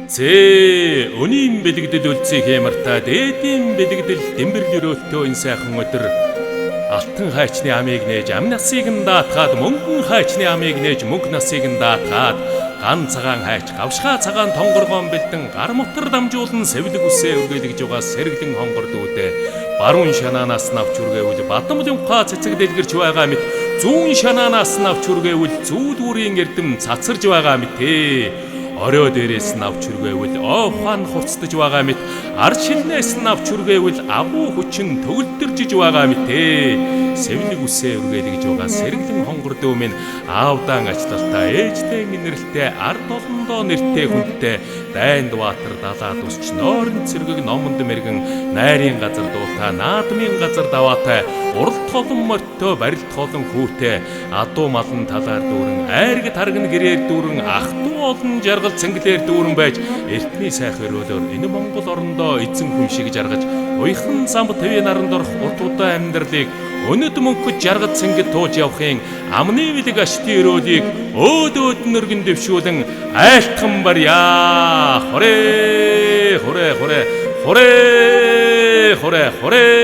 Зээ өнийн бэлэгдэл үлцээ хэмартаа дээдийн бэлэгдэл дэмбэрл өрөөлтөө энэ сайхан өдөр алтан хайчны амийг нээж ам насыг нь даатгаад мөнгөн хайчны амийг нээж мөнгө насыг нь даатгаад ган цагаан хайч гавшгаа цагаан тонгоргоон бэлдэн гар мотор дамжуулан сэвлэг үсээ өргөөлгөж байгаа сэргэлэн хонгор дүүдээ баруун шанаанаас навч үргээвэл бадамлын ухаа цэцэг дэлгэрч байгаа мэт зүүн шанаанаас навч үргээвэл зүүдүүрийн эрдэм цацарж байгаа мэтээ. Орой дээрээс навч үргээвэл оохаан хувцдаж байгаа мэт ар шилнээс навч үргээвэл агуу хүчин төгөлдөржиж байгаа мэтээ. Сэвлэг үсээ үргэлгэж байгаа сэргэлэн хонгор дөө минь аавдаан ачлалтаа ээжтэй нэрэлтэй ард олондоо нэртэй хүнтэй дайнд баатар далаад усч нойрон цэргэг номонд мэргэн найрын газар дуута наадмын газар даваатай уралт холон морьтой барилт холон хүүтэй адуу малн талаар дүүрэн айрг тарган гэрээр дүүрэн ах トゥ олон жаргал цэнгэлээр дүүрэн байж эртний сайх өрөөлөөр энэ Монгол орондоо эзэн хүн шиг жаргаж уйхан зам твэ наранд орох урт удаа амьдралыг өнөд мөнхөд жаргал цэнгэл тууж явахын амны бэлэг ашти өрөөлийг өөд нөргөн дэвшүүлэн айлтхан барья. Хорэ хорэ хорэ хорэ хорэ хорэ